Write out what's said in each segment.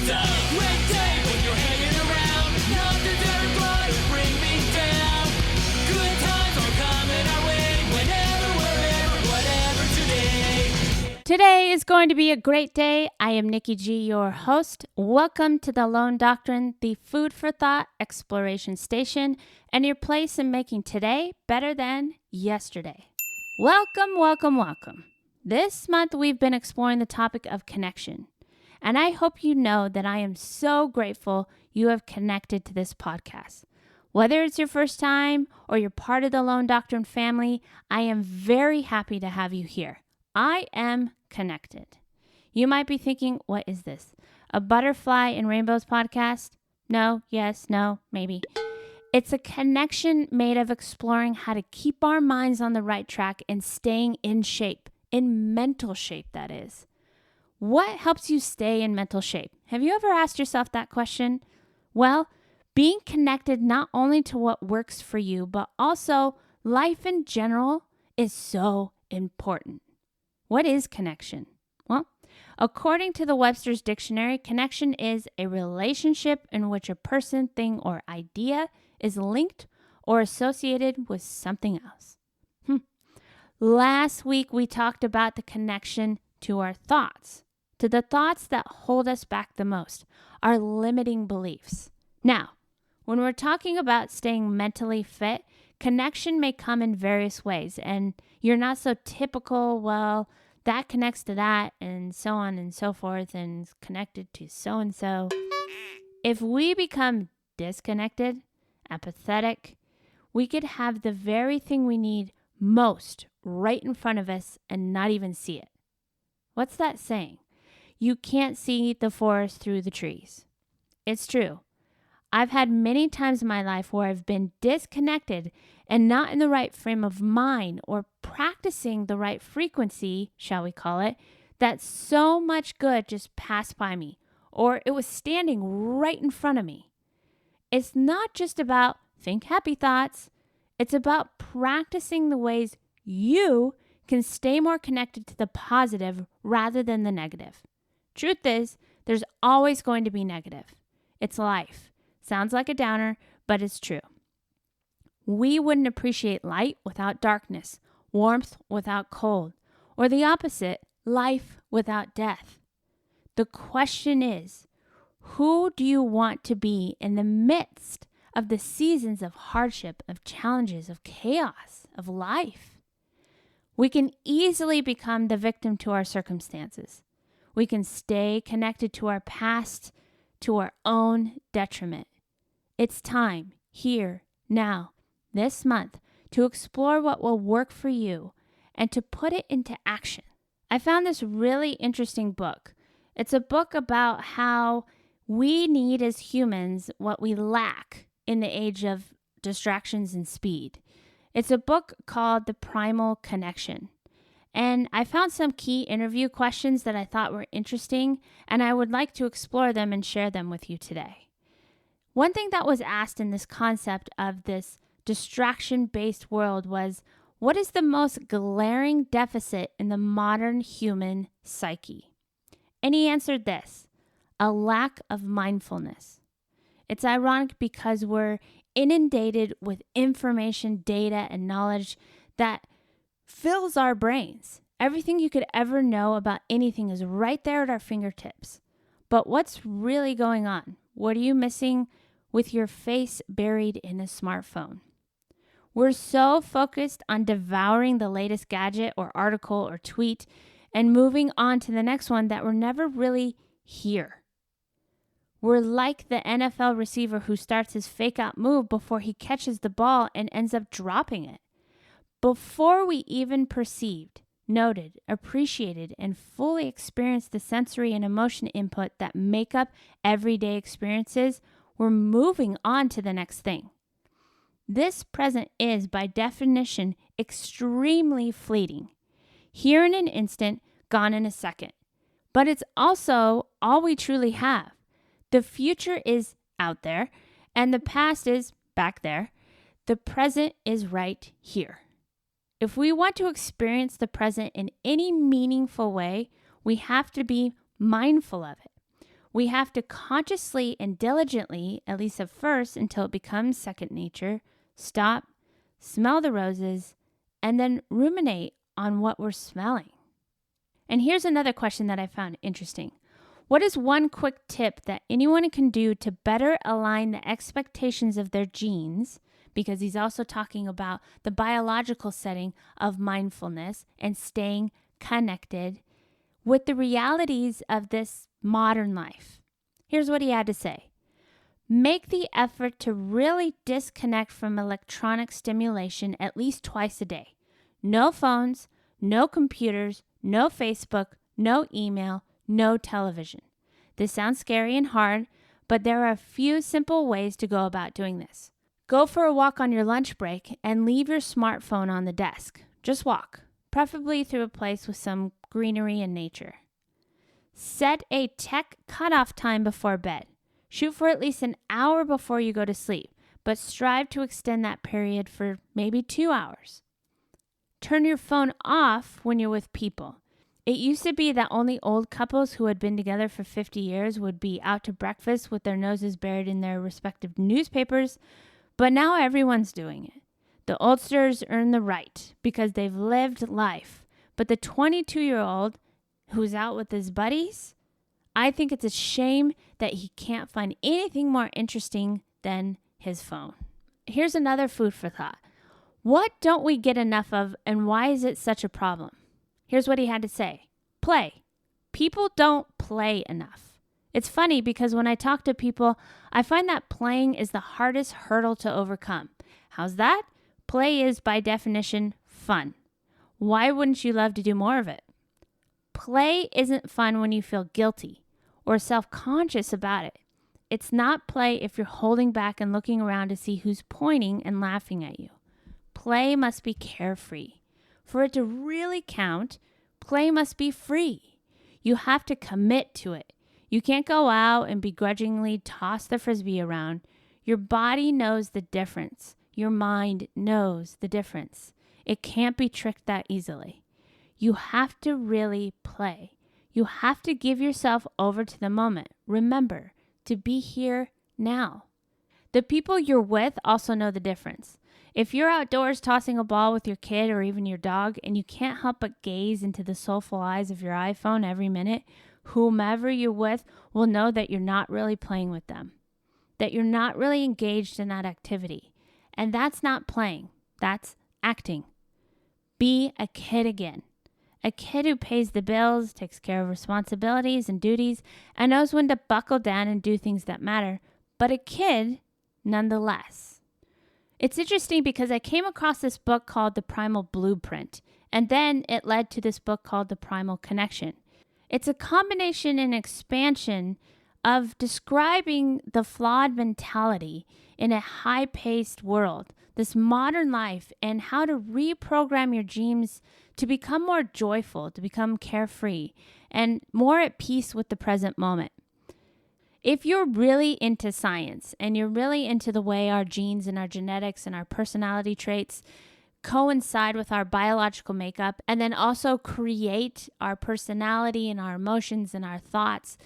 great day when you're hanging around. Nothing's ever gonna bring me down. Good times are coming our way. Whenever, wherever, whatever today. Today is going to be a great day. I am Nikki G, your host. Welcome to the Lone Doctrine, the food for thought exploration station, and your place in making today better than yesterday. Welcome, welcome, welcome. This month we've been exploring the topic of connection, and I hope you know that I am so grateful you have connected to this podcast. Whether it's your first time or you're part of the Lone Doctrine family, I am very happy to have you here. I am connected. You might be thinking, what is this? A butterfly and rainbows podcast? No, yes, no, maybe. It's a connection made of exploring how to keep our minds on the right track and staying in shape, in mental shape, that is. What helps you stay in mental shape? Have you ever asked yourself that question? Well, being connected not only to what works for you, but also life in general is so important. What is connection? Well, according to the Webster's Dictionary, connection is a relationship in which a person, thing, or idea is linked or associated with something else. Last week, we talked about the connection to our thoughts, to the thoughts that hold us back the most, our limiting beliefs. Now, when we're talking about staying mentally fit, connection may come in various ways, and you're not so typical, well, that connects to that, and so on and so forth, and is connected to so-and-so. If we become disconnected, apathetic, we could have the very thing we need most right in front of us and not even see it. What's that saying? You can't see the forest through the trees. It's true. I've had many times in my life where I've been disconnected and not in the right frame of mind or practicing the right frequency, shall we call it, that so much good just passed by me, or it was standing right in front of me. It's not just about think happy thoughts. It's about practicing the ways you can stay more connected to the positive rather than the negative. Truth is, there's always going to be negative. It's life. Sounds like a downer, but it's true. We wouldn't appreciate light without darkness, warmth without cold, or the opposite, life without death. The question is, who do you want to be in the midst of the seasons of hardship, of challenges, of chaos, of life? We can easily become the victim to our circumstances. We can stay connected to our past, to our own detriment. It's time, here, now, this month, to explore what will work for you and to put it into action. I found this really interesting book. It's a book about how we need as humans what we lack in the age of distractions and speed. It's a book called The Primal Connection. And I found some key interview questions that I thought were interesting, and I would like to explore them and share them with you today. One thing that was asked in this concept of this distraction-based world was, what is the most glaring deficit in the modern human psyche? And he answered this: a lack of mindfulness. It's ironic because we're inundated with information, data, and knowledge that fills our brains. Everything you could ever know about anything is right there at our fingertips. But what's really going on? What are you missing with your face buried in a smartphone? We're so focused on devouring the latest gadget or article or tweet and moving on to the next one that we're never really here. We're like the NFL receiver who starts his fake out move before he catches the ball and ends up dropping it. Before we even perceived, noted, appreciated, and fully experienced the sensory and emotion input that make up everyday experiences, we're moving on to the next thing. This present is, by definition, extremely fleeting. Here in an instant, gone in a second. But it's also all we truly have. The future is out there, and the past is back there. The present is right here. If we want to experience the present in any meaningful way, we have to be mindful of it. We have to consciously and diligently, at least at first until it becomes second nature, stop, smell the roses, and then ruminate on what we're smelling. And here's another question that I found interesting. What is one quick tip that anyone can do to better align the expectations of their genes? Because he's also talking about the biological setting of mindfulness and staying connected with the realities of this modern life. Here's what he had to say. Make the effort to really disconnect from electronic stimulation at least twice a day. No phones, no computers, no Facebook, no email, no television. This sounds scary and hard, but there are a few simple ways to go about doing this. Go for a walk on your lunch break and leave your smartphone on the desk. Just walk, preferably through a place with some greenery and nature. Set a tech cutoff time before bed. Shoot for at least an hour before you go to sleep, but strive to extend that period for maybe 2 hours. Turn your phone off when you're with people. It used to be that only old couples who had been together for 50 years would be out to breakfast with their noses buried in their respective newspapers, but now everyone's doing it. The oldsters earn the right because they've lived life, but the 22-year-old who's out with his buddies, I think it's a shame that he can't find anything more interesting than his phone. Here's another food for thought. What don't we get enough of, and why is it such a problem? Here's what he had to say. Play. People don't play enough. It's funny because when I talk to people, I find that playing is the hardest hurdle to overcome. How's that? Play is, by definition, fun. Why wouldn't you love to do more of it? Play isn't fun when you feel guilty or self-conscious about it. It's not play if you're holding back and looking around to see who's pointing and laughing at you. Play must be carefree. For it to really count, play must be free. You have to commit to it. You can't go out and begrudgingly toss the frisbee around. Your body knows the difference. Your mind knows the difference. It can't be tricked that easily. You have to really play. You have to give yourself over to the moment. Remember, to be here now. The people you're with also know the difference. If you're outdoors tossing a ball with your kid or even your dog and you can't help but gaze into the soulful eyes of your iPhone every minute, whomever you're with will know that you're not really playing with them, that you're not really engaged in that activity. And that's not playing, that's acting. Be a kid again. A kid who pays the bills, takes care of responsibilities and duties, and knows when to buckle down and do things that matter, but a kid nonetheless. It's interesting because I came across this book called The Primal Blueprint, and then it led to this book called The Primal Connection. It's a combination and expansion of describing the flawed mentality in a high-paced world, this modern life, and how to reprogram your genes to become more joyful, to become carefree, and more at peace with the present moment. If you're really into science and you're really into the way our genes and our genetics and our personality traits coincide with our biological makeup and then also create our personality and our emotions and our thoughts,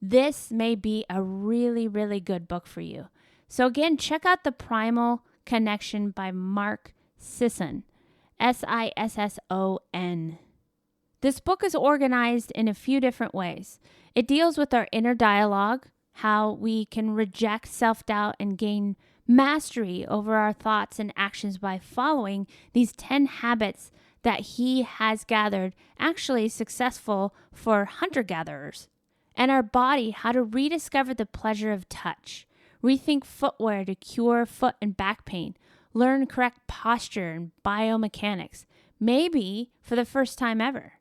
this may be a really, really good book for you. So again, check out The Primal Connection by Mark Sisson, Sisson. This book is organized in a few different ways. It deals with our inner dialogue, how we can reject self-doubt and gain mastery over our thoughts and actions by following these 10 habits that he has gathered, actually successful for hunter-gatherers. And our body, how to rediscover the pleasure of touch, rethink footwear to cure foot and back pain, learn correct posture and biomechanics, maybe for the first time ever.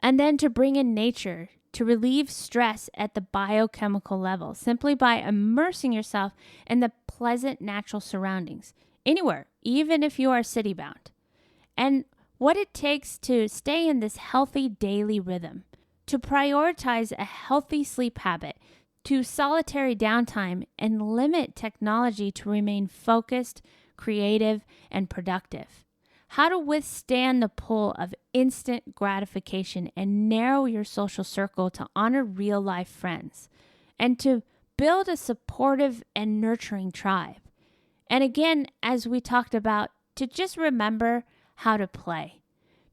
And then to bring in nature, to relieve stress at the biochemical level, simply by immersing yourself in the pleasant natural surroundings, anywhere, even if you are city-bound. And what it takes to stay in this healthy daily rhythm, to prioritize a healthy sleep habit, to solitary downtime, and limit technology to remain focused, creative, and productive. How to withstand the pull of instant gratification and narrow your social circle to honor real-life friends. and to build a supportive and nurturing tribe. And again, as we talked about, to just remember how to play,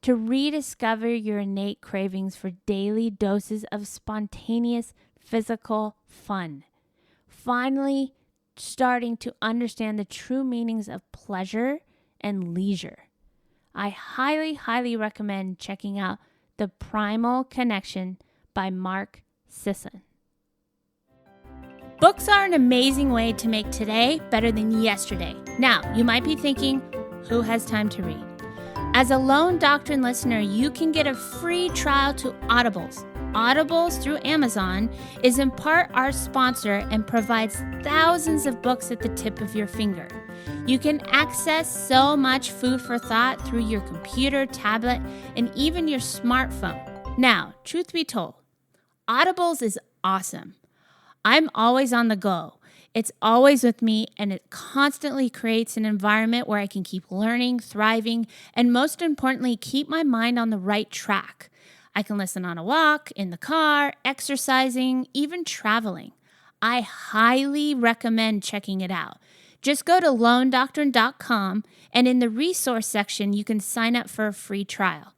to rediscover your innate cravings for daily doses of spontaneous physical fun. Finally, starting to understand the true meanings of pleasure and leisure. I highly, highly recommend checking out The Primal Connection by Mark Sisson. Books are an amazing way to make today better than yesterday. Now, you might be thinking, who has time to read? As a Lone Doctrine listener, you can get a free trial to Audibles. Audibles through Amazon is in part our sponsor and provides thousands of books at the tip of your finger. You can access so much food for thought through your computer, tablet, and even your smartphone. Now, truth be told, Audibles is awesome. I'm always on the go. It's always with me, and it constantly creates an environment where I can keep learning, thriving, and most importantly, keep my mind on the right track. I can listen on a walk, in the car, exercising, even traveling. I highly recommend checking it out. Just go to lonedoctrine.com, and in the resource section, you can sign up for a free trial.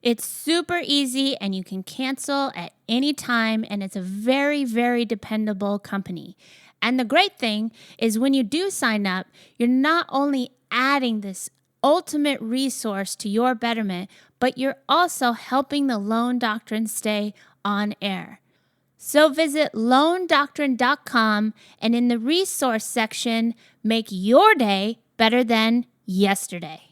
It's super easy, and you can cancel at any time, and it's a very, very dependable company. And the great thing is when you do sign up, you're not only adding this ultimate resource to your betterment, but you're also helping the Lone Doctrine stay on air. So visit lonedoctrine.com, and in the resource section, make your day better than yesterday.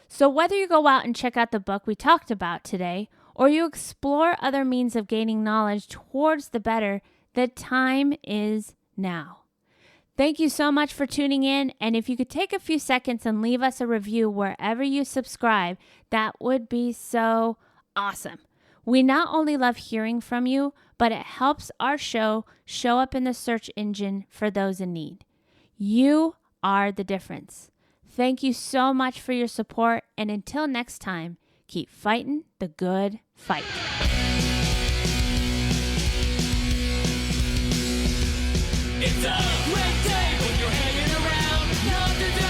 So whether you go out and check out the book we talked about today, or you explore other means of gaining knowledge towards the better, the time is now. Thank you so much for tuning in, and if you could take a few seconds and leave us a review wherever you subscribe, that would be so awesome. We not only love hearing from you, but it helps our show show up in the search engine for those in need. You are the difference. Thank you so much for your support, and until next time, keep fighting the good fight. It's a great day when you're hanging around. Nothing